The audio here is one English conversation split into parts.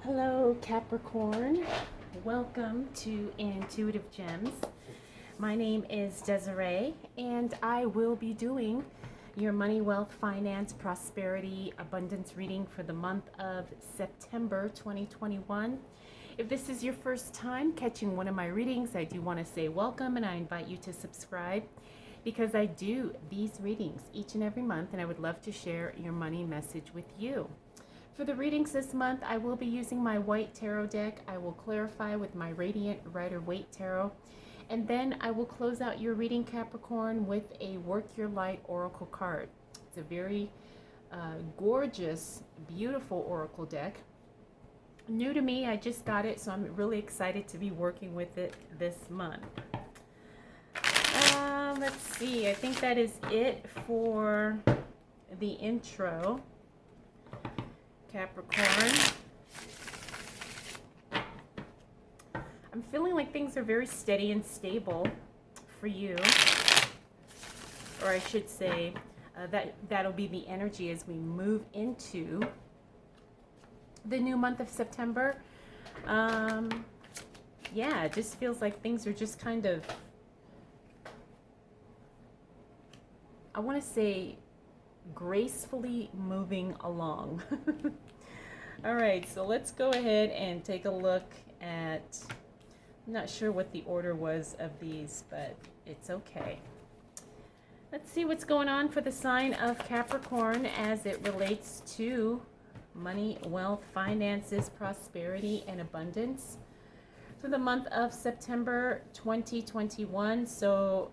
Hello, Capricorn. Welcome to Intuitive Gems. My name is Desiree, and I will be doing your money, wealth, finance, prosperity, abundance reading for the month of September 2021. If this is your first time catching one of my readings, I do want to say welcome, and I invite you to subscribe because I do these readings each and every month, and I would love to share your money message with you. For the readings this month, I will be using my white tarot deck. I will clarify with my Radiant Rider-Waite tarot. And then I will close out your reading, Capricorn, with a Work Your Light Oracle card. It's a very gorgeous, beautiful oracle deck. New to me, I just got it, so I'm really excited to be working with it this month. Let's see, I think that is it for the intro. Capricorn. I'm feeling like things are very steady and stable for you, or I should say that'll be the energy as we move into the new month of September. Yeah, it just feels like things are just kind of, I want to say, gracefully moving along. All right, so let's go ahead and take a look at, I'm not sure what the order was of these, but it's okay. Let's see what's going on for the sign of Capricorn as it relates to money, wealth, finances, prosperity, and abundance for the month of September 2021. So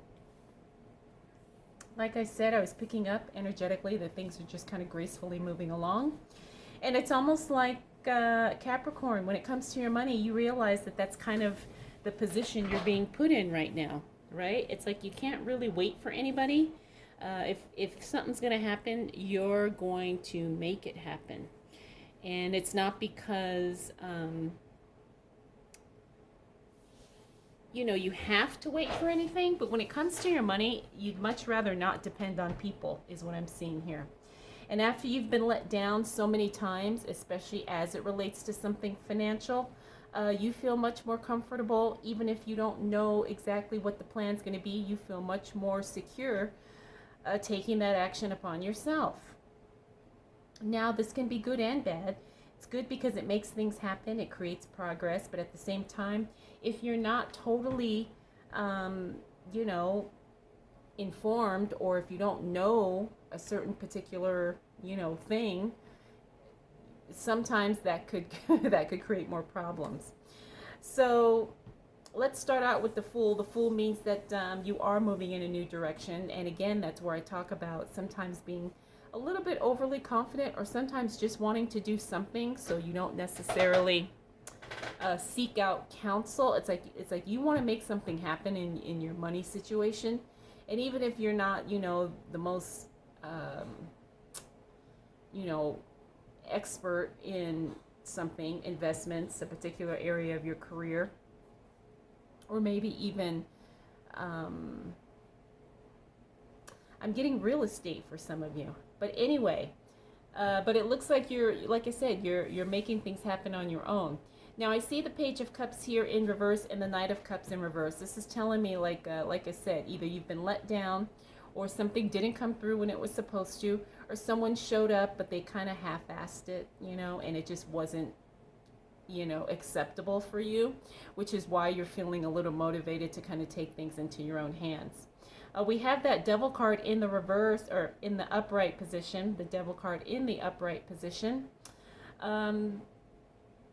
like I said, I was picking up energetically that things are just kind of gracefully moving along. And it's almost like Capricorn, when it comes to your money, you realize that that's kind of the position you're being put in right now, right? It's like you can't really wait for anybody. If something's going to happen, you're going to make it happen. And it's not because you have to wait for anything, but when it comes to your money, you'd much rather not depend on people, is what I'm seeing here. And after you've been let down so many times, especially as it relates to something financial, you feel much more comfortable. Even if you don't know exactly what the plan's going to be, you feel much more secure taking that action upon yourself. Now, this can be good and bad. It's good because it makes things happen, it creates progress, but at the same time, if you're not totally, informed, or if you don't know a certain particular, thing, sometimes that could that could create more problems. So let's start out with the Fool. The Fool means that you are moving in a new direction, and again, that's where I talk about sometimes being a little bit overly confident, or sometimes just wanting to do something so you don't necessarily seek out counsel. It's like you want to make something happen in your money situation, and even if you're not the most expert in something, investments, a particular area of your career, or maybe even I'm getting real estate for some of you. But anyway, but it looks like like I said, you're making things happen on your own. Now I see the Page of Cups here in reverse and the Knight of Cups in reverse. This is telling me, like I said, either you've been let down, or something didn't come through when it was supposed to, or someone showed up but they kind of half-assed it, and it just wasn't, acceptable for you, which is why you're feeling a little motivated to kind of take things into your own hands. We have that Devil card in the reverse, or in the upright position, the Devil card in the upright position.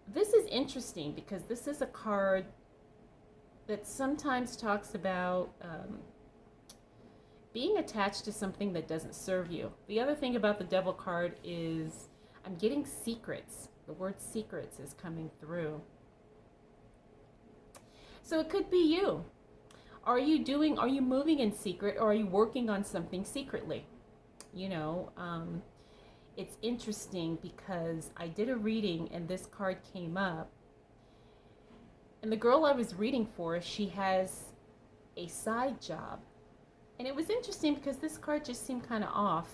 This is interesting because this is a card that sometimes talks about being attached to something that doesn't serve you. The other thing about the Devil card is I'm getting secrets. The word secrets is coming through. So it could be you. Are you moving in secret, or are you working on something secretly? It's interesting because I did a reading and this card came up. And the girl I was reading for, she has a side job. And it was interesting because this card just seemed kind of off.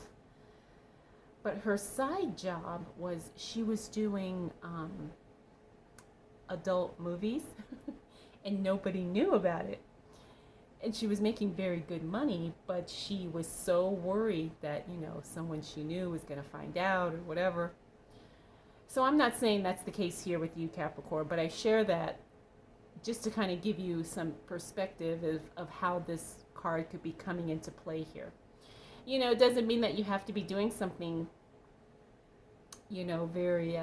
But her side job was she was doing adult movies and nobody knew about it. And she was making very good money, but she was so worried that, someone she knew was going to find out or whatever. So I'm not saying that's the case here with you, Capricorn, but I share that just to kind of give you some perspective of how this card could be coming into play here. It doesn't mean that you have to be doing something, very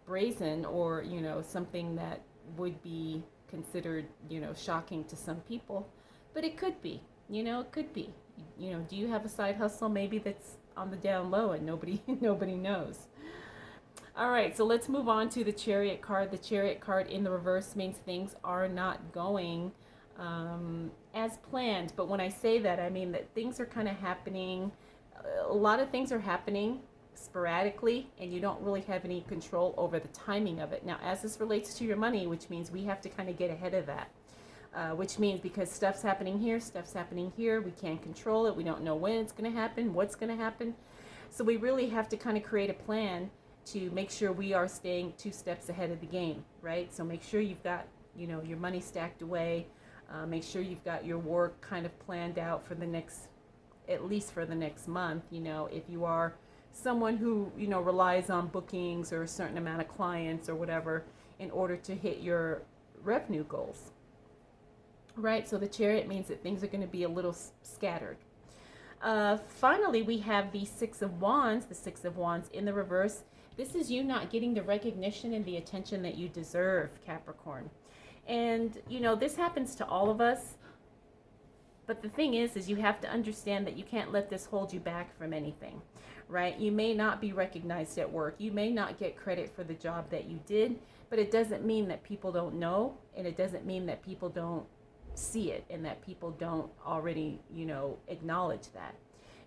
brazen or, something that would be considered, shocking to some people, but it could be, it could be, do you have a side hustle maybe that's on the down low and nobody knows? All right, so let's move on to the Chariot card. The Chariot card in the reverse means things are not going as planned. But when I say that, I mean that things are kind of happening. A lot of things are happening sporadically, and you don't really have any control over the timing of it. Now, as this relates to your money, which means we have to kind of get ahead of that. Which means because stuff's happening here, we can't control it. We don't know when it's going to happen, what's going to happen. So we really have to kind of create a plan to make sure we are staying 2 steps ahead of the game, right? So make sure you've got, your money stacked away. Make sure you've got your work kind of planned out for at least for the next month. If you are someone who, relies on bookings or a certain amount of clients or whatever in order to hit your revenue goals, right? So the Chariot means that things are going to be a little scattered. Finally, we have the Six of Wands. The Six of Wands in the reverse. This is you not getting the recognition and the attention that you deserve, Capricorn. And, this happens to all of us. But the thing is you have to understand that you can't let this hold you back from anything, right? You may not be recognized at work. You may not get credit for the job that you did, but it doesn't mean that people don't know, and it doesn't mean that people don't see it and that people don't already, acknowledge that.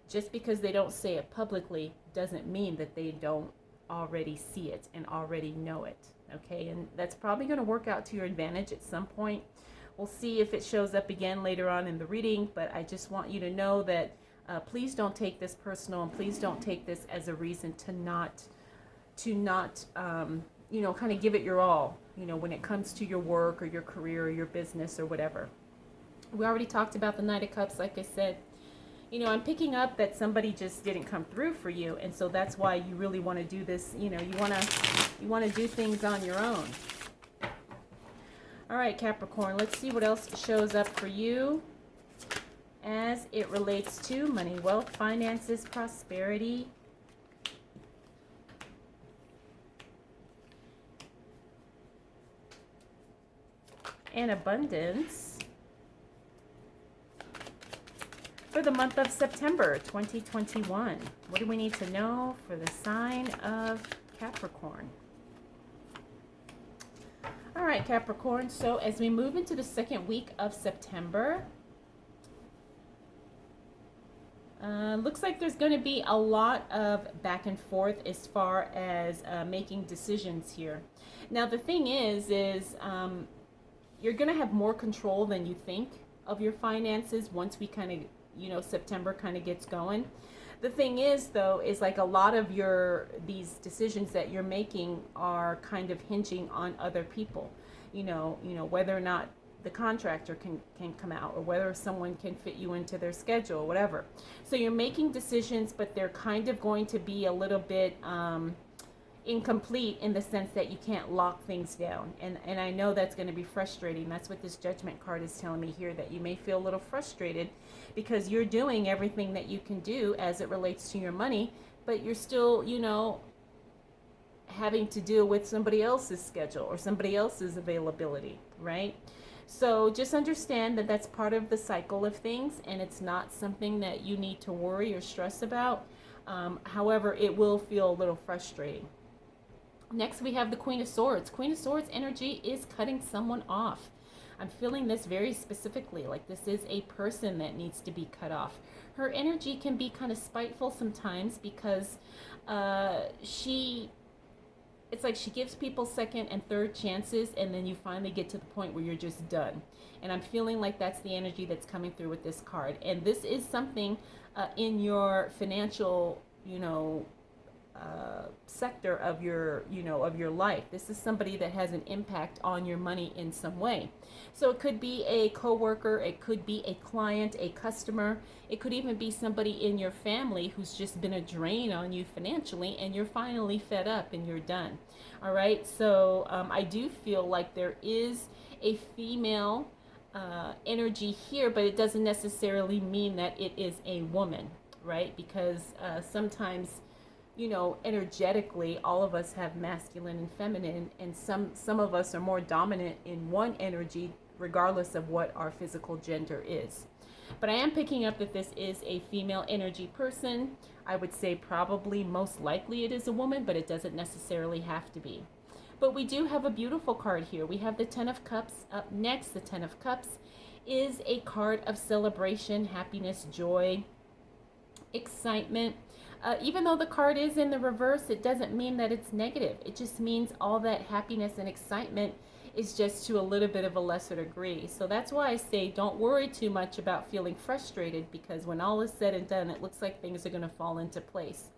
Just because they don't say it publicly doesn't mean that they don't already see it and already know it. Okay, and that's probably going to work out to your advantage at some point. We'll see if it shows up again later on in the reading, but I just want you to know that please don't take this personal, and please don't take this as a reason to not kind of give it your all, when it comes to your work or your career or your business or whatever. We already talked about the Knight of Cups, like I said. I'm picking up that somebody just didn't come through for you, and so that's why you really want to do this. You want to do things on your own. All right, Capricorn, let's see what else shows up for you as it relates to money, wealth, finances, prosperity, and abundance for the month of September 2021. What do we need to know for the sign of Capricorn? All right, Capricorn, so as we move into the second week of September, looks like there's going to be a lot of back and forth as far as making decisions here. Now, the thing is you're going to have more control than you think of your finances once we kind of, September kind of gets going. The thing is, though, is like a lot of these decisions that you're making are kind of hinging on other people, whether or not the contractor can come out, or whether someone can fit you into their schedule, whatever. So you're making decisions, but they're kind of going to be a little bit incomplete in the sense that you can't lock things down. And I know that's going to be frustrating. That's what this Judgment card is telling me here, that you may feel a little frustrated because you're doing everything that you can do as it relates to your money, but you're still, having to deal with somebody else's schedule or somebody else's availability, right? So just understand that that's part of the cycle of things, and it's not something that you need to worry or stress about. However, it will feel a little frustrating. Next, we have the Queen of Swords. Queen of Swords energy is cutting someone off. I'm feeling this very specifically, like this is a person that needs to be cut off. Her energy can be kind of spiteful sometimes because it's like she gives people second and third chances, and then you finally get to the point where you're just done. And I'm feeling like that's the energy that's coming through with this card. And this is something in your financial, sector of your, of your life. This is somebody that has an impact on your money in some way. So it could be a coworker, it could be a client, a customer, it could even be somebody in your family who's just been a drain on you financially, and you're finally fed up and you're done. All right. So I do feel like there is a female energy here, but it doesn't necessarily mean that it is a woman, right? Because sometimes, energetically, all of us have masculine and feminine, and some of us are more dominant in one energy, regardless of what our physical gender is. But I am picking up that this is a female energy person. I would say probably most likely it is a woman, but it doesn't necessarily have to be. But we do have a beautiful card here. We have the Ten of Cups up next. The Ten of Cups is a card of celebration, happiness, joy, excitement. Even though the card is in the reverse, it doesn't mean that it's negative. It just means all that happiness and excitement is just to a little bit of a lesser degree. So that's why I say don't worry too much about feeling frustrated, because when all is said and done, it looks like things are going to fall into place.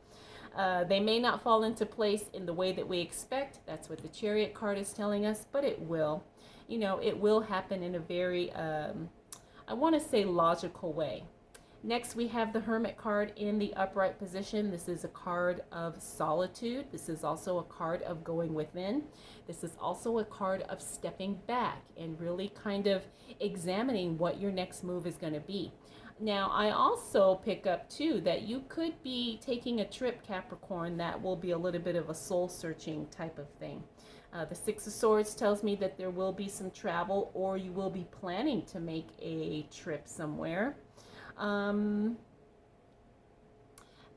They may not fall into place in the way that we expect. That's what the Chariot card is telling us, but it will. It will happen in a very, I want to say, logical way. Next, we have the Hermit card in the upright position. This is a card of solitude. This is also a card of going within. This is also a card of stepping back and really kind of examining what your next move is going to be. Now, I also pick up, too, that you could be taking a trip, Capricorn, that will be a little bit of a soul-searching type of thing. The Six of Swords tells me that there will be some travel, or you will be planning to make a trip somewhere.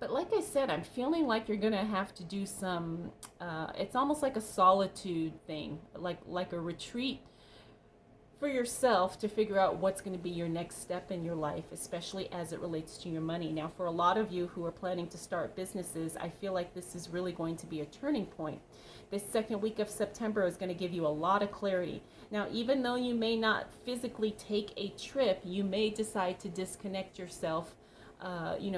But like I said, I'm feeling like you're going to have to do some, it's almost like a solitude thing, like a retreat for yourself to figure out what's going to be your next step in your life, especially as it relates to your money. Now, for a lot of you who are planning to start businesses, I feel like this is really going to be a turning point. This second week of September is going to give you a lot of clarity. Now, even though you may not physically take a trip, you may decide to disconnect yourself,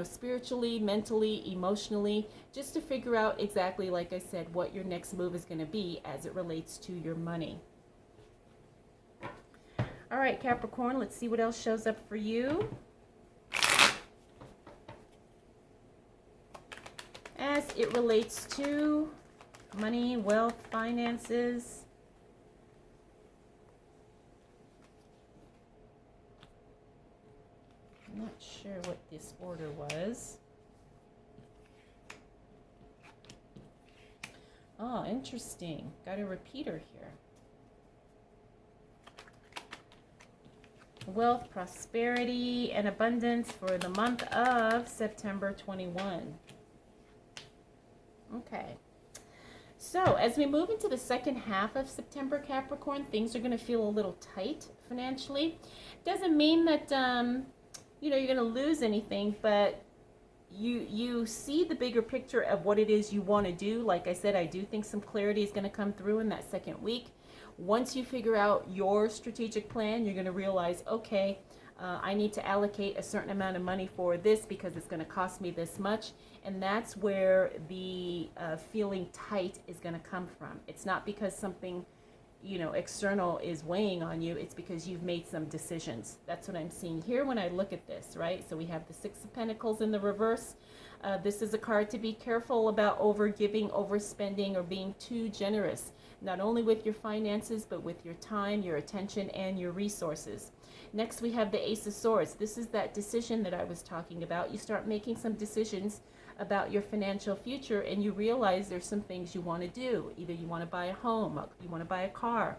spiritually, mentally, emotionally, just to figure out exactly, like I said, what your next move is going to be as it relates to your money. All right, Capricorn, let's see what else shows up for you. As it relates to money, wealth, finances. I'm not sure what this order was. Oh, interesting. Got a repeater here. Wealth, prosperity, and abundance for the month of September 21. Okay. So as we move into the second half of September, Capricorn, things are going to feel a little tight financially. Doesn't mean that, you're going to lose anything, but you see the bigger picture of what it is you want to do. Like I said, I do think some clarity is going to come through in that second week. Once you figure out your strategic plan, you're going to realize, okay, I need to allocate a certain amount of money for this because it's going to cost me this much. And that's where the feeling tight is going to come from. It's not because something, external is weighing on you. It's because you've made some decisions. That's what I'm seeing here when I look at this, right? So we have the Six of Pentacles in the reverse. This is a card to be careful about overgiving, overspending, or being too generous, not only with your finances, but with your time, your attention, and your resources. Next, we have the Ace of Swords. This is that decision that I was talking about. You start making some decisions about your financial future, and you realize there's some things you want to do. Either you want to buy a home, you want to buy a car,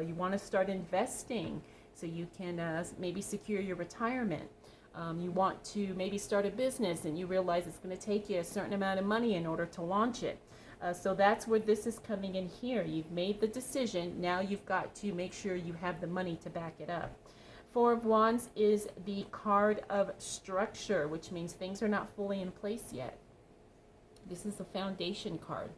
you want to start investing so you can maybe secure your retirement. You want to maybe start a business, and you realize it's going to take you a certain amount of money in order to launch it. So that's where this is coming in here. You've made the decision. Now you've got to make sure you have the money to back it up. Four of Wands is the card of structure, which means things are not fully in place yet. This is a foundation card,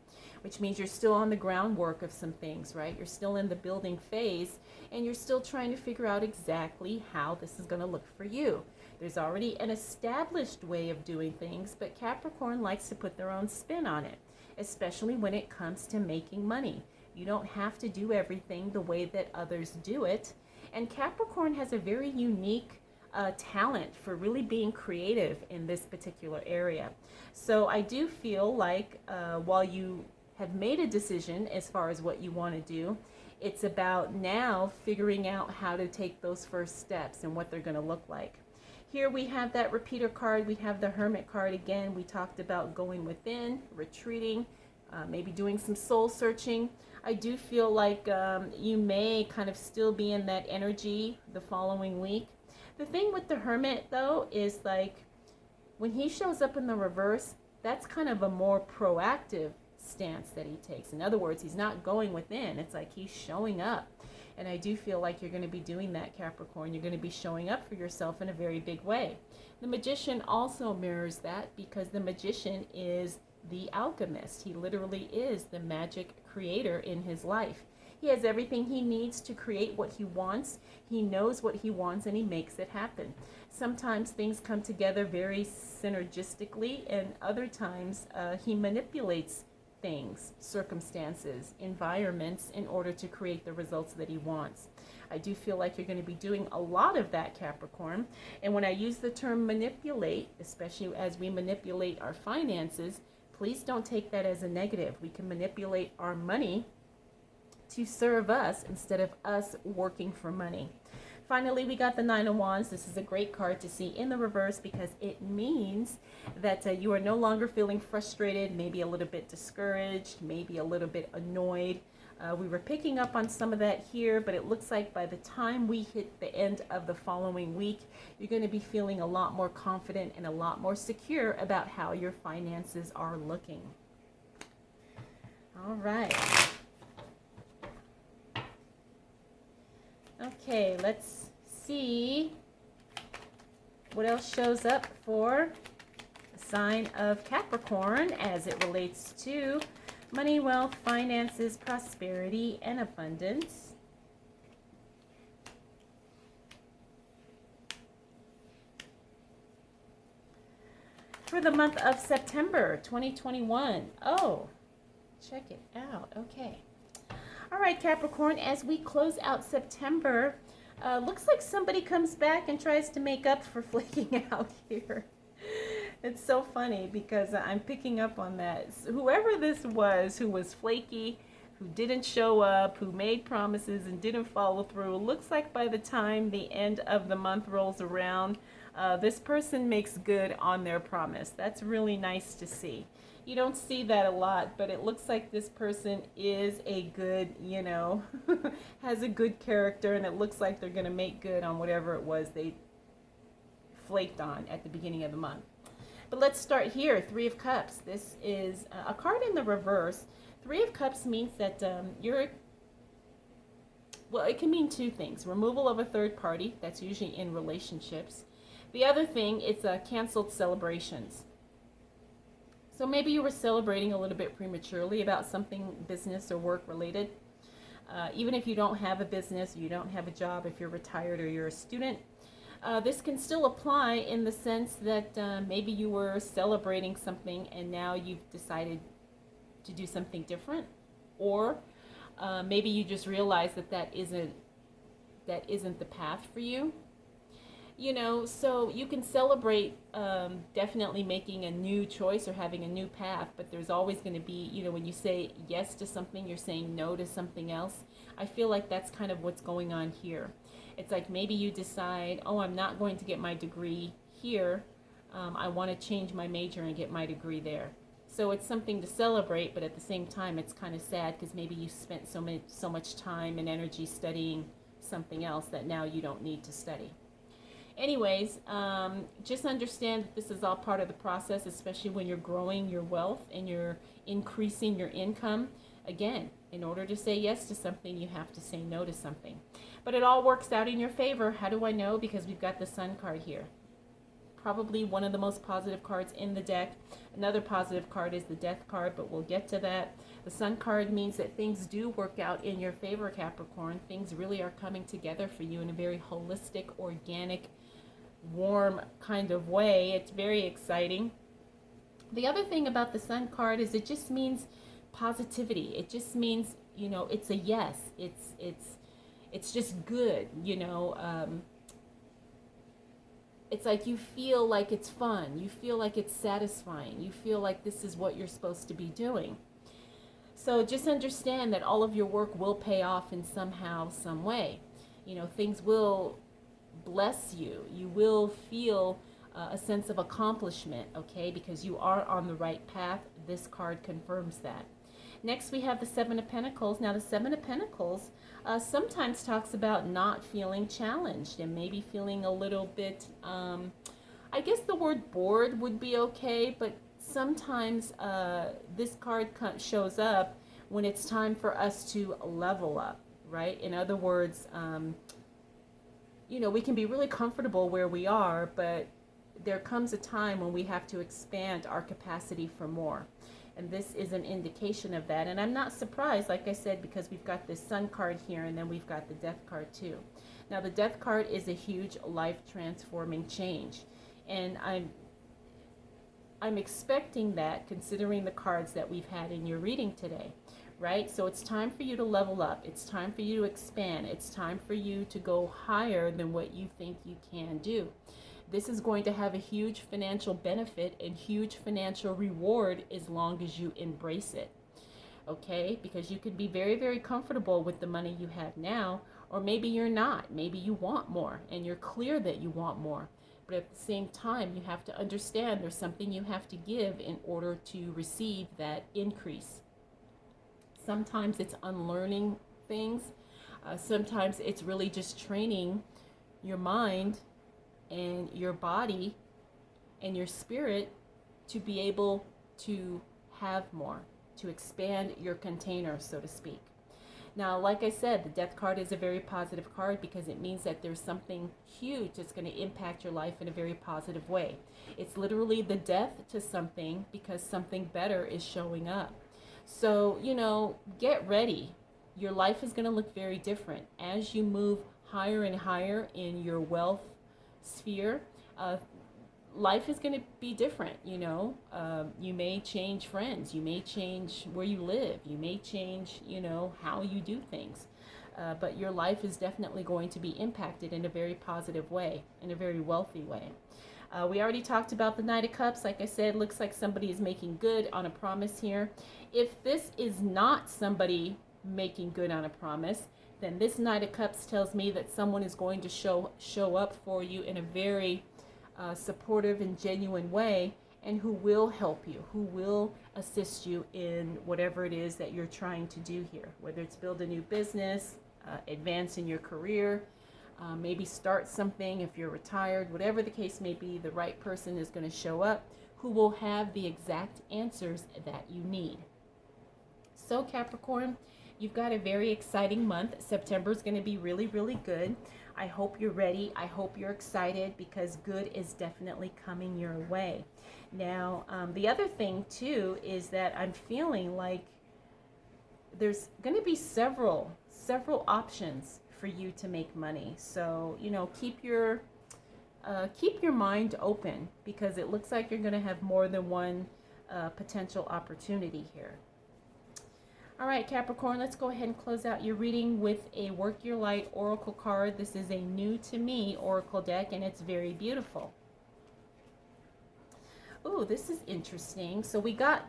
which means you're still on the groundwork of some things, right? You're still in the building phase, and you're still trying to figure out exactly how this is going to look for you. There's already an established way of doing things, but Capricorn likes to put their own spin on it. especially when it comes to making money. You don't have to do everything the way that others do it. And Capricorn has a very unique talent for really being creative in this particular area. So I do feel like while you have made a decision as far as what you want to do, it's about now figuring out how to take those first steps and what they're going to look like. Here we have that repeater card. We have the Hermit card again. We talked about going within, retreating, maybe doing some soul searching. I do feel like you may kind of still be in that energy the following week. The thing with the Hermit, though, is like when he shows up in the reverse, that's kind of a more proactive stance that he takes. In other words, he's not going within. It's like he's showing up. And I do feel like you're going to be doing that, Capricorn. You're going to be showing up for yourself in a very big way. The Magician also mirrors that because the Magician is the alchemist. He literally is the magic creator in his life. He has everything he needs to create what he wants. He knows what he wants and he makes it happen. Sometimes things come together very synergistically, and other times he manipulates things, circumstances, environments in order to create the results that he wants. I do feel like you're going to be doing a lot of that, Capricorn. And when I use the term manipulate, especially as we manipulate our finances, please don't take that as a negative. We can manipulate our money to serve us instead of us working for money. Finally, we got the Nine of Wands. This is a great card to see in the reverse because it means that you are no longer feeling frustrated, maybe a little bit discouraged, maybe a little bit annoyed. We were picking up on some of that here, but it looks like by the time we hit the end of the following week, you're going to be feeling a lot more confident and a lot more secure about how your finances are looking. All right. Okay, let's see what else shows up for the sign of Capricorn as it relates to money, wealth, finances, prosperity, and abundance. For the month of September 2021. Oh, check it out. Okay. All right, Capricorn, as we close out September, looks like somebody comes back and tries to make up for flaking out here. It's so funny because I'm picking up on that. Whoever this was who was flaky, who didn't show up, who made promises and didn't follow through, looks like by the time the end of the month rolls around, this person makes good on their promise. That's really nice to see. You don't see that a lot, but it looks like this person is a good, has a good character, and it looks like they're going to make good on whatever it was they flaked on at the beginning of the month. But let's start here. Three of Cups. This is a card in the reverse. Three of Cups means that well, it can mean two things. Removal of a third party. That's usually in relationships. The other thing, it's canceled celebrations. So maybe you were celebrating a little bit prematurely about something business or work related. Even if you don't have a business, you don't have a job, if you're retired or you're a student, this can still apply in the sense that maybe you were celebrating something and now you've decided to do something different. Or maybe you just realize that isn't the path for you. So you can celebrate definitely making a new choice or having a new path, but there's always going to be, when you say yes to something, you're saying no to something else. I feel like that's kind of what's going on here. It's like maybe you decide, oh, I'm not going to get my degree here. I want to change my major and get my degree there. So it's something to celebrate, but at the same time, it's kind of sad because maybe you spent so much time and energy studying something else that now you don't need to study. Anyways, just understand that this is all part of the process, especially when you're growing your wealth and you're increasing your income. Again, in order to say yes to something, you have to say no to something. But it all works out in your favor. How do I know? Because we've got the Sun card here. Probably one of the most positive cards in the deck. Another positive card is the Death card, but we'll get to that. The Sun card means that things do work out in your favor, Capricorn. Things really are coming together for you in a very holistic, organic, warm kind of way. It's very exciting. The other thing about the Sun card is it just means positivity. It just means, it's a yes. It's just good, it's like you feel like it's fun. You feel like it's satisfying. You feel like this is what you're supposed to be doing. So just understand that all of your work will pay off in somehow, some way. Things will bless you. You will feel a sense of accomplishment, okay, because you are on the right path. This card confirms that. Next, we have the Seven of Pentacles. Now, the Seven of Pentacles sometimes talks about not feeling challenged and maybe feeling a little bit, I guess the word bored would be okay, but sometimes this card shows up when it's time for us to level up, right? In other words, we can be really comfortable where we are, but there comes a time when we have to expand our capacity for more. And this is an indication of that. And I'm not surprised, like I said, because we've got this Sun card here, and then we've got the Death card too. Now, the Death card is a huge life-transforming change. And I'm expecting that, considering the cards that we've had in your reading today, right? So it's time for you to level up. It's time for you to expand. It's time for you to go higher than what you think you can do. This is going to have a huge financial benefit and huge financial reward as long as you embrace it. Okay? Because you could be very, very comfortable with the money you have now, or maybe you're not. Maybe you want more and you're clear that you want more. But at the same time, you have to understand there's something you have to give in order to receive that increase. Sometimes it's unlearning things. Sometimes it's really just training your mind and your body and your spirit to be able to have more, to expand your container, so to speak. Now, like I said, the Death card is a very positive card because it means that there's something huge that's going to impact your life in a very positive way. It's literally the death to something because something better is showing up. So, get ready. Your life is going to look very different as you move higher and higher in your wealth sphere. Life is going to be different. You may change friends, you may change where you live, you may change how you do things, but your life is definitely going to be impacted in a very positive way, in a very wealthy way. We already talked about the Knight of Cups. Like I said, looks like somebody is making good on a promise here. If this is not somebody making good on a promise, then this Knight of Cups tells me that someone is going to show up for you in a very supportive and genuine way, and who will help you, who will assist you in whatever it is that you're trying to do here, whether it's build a new business, advance in your career, maybe start something if you're retired, whatever the case may be. The right person is going to show up who will have the exact answers that you need. So Capricorn, you've got a very exciting month. September is going to be really, really good. I hope you're ready. I hope you're excited because good is definitely coming your way. Now, the other thing too is that I'm feeling like there's going to be several options for you to make money. So, keep your mind open because it looks like you're going to have more than one potential opportunity here. All right, Capricorn, let's go ahead and close out your reading with a Work Your Light Oracle card. This is a new to me Oracle deck, and it's very beautiful. Oh, this is interesting. So we got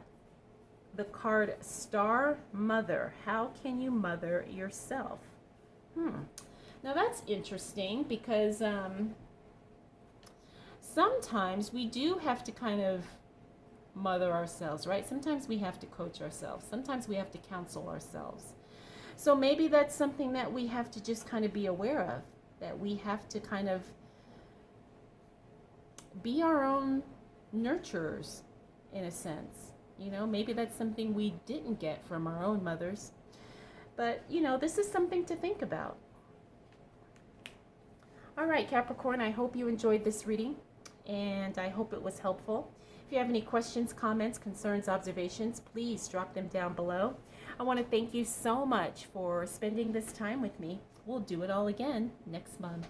the card Star Mother. How can you mother yourself? Now that's interesting because sometimes we do have to kind of mother ourselves, right? Sometimes we have to coach ourselves. Sometimes we have to counsel ourselves. So maybe that's something that we have to just kind of be aware of, that we have to kind of be our own nurturers in a sense. Maybe that's something we didn't get from our own mothers. But, this is something to think about. All right, Capricorn, I hope you enjoyed this reading, and I hope it was helpful. If you have any questions, comments, concerns, observations, please drop them down below. I want to thank you so much for spending this time with me. We'll do it all again next month.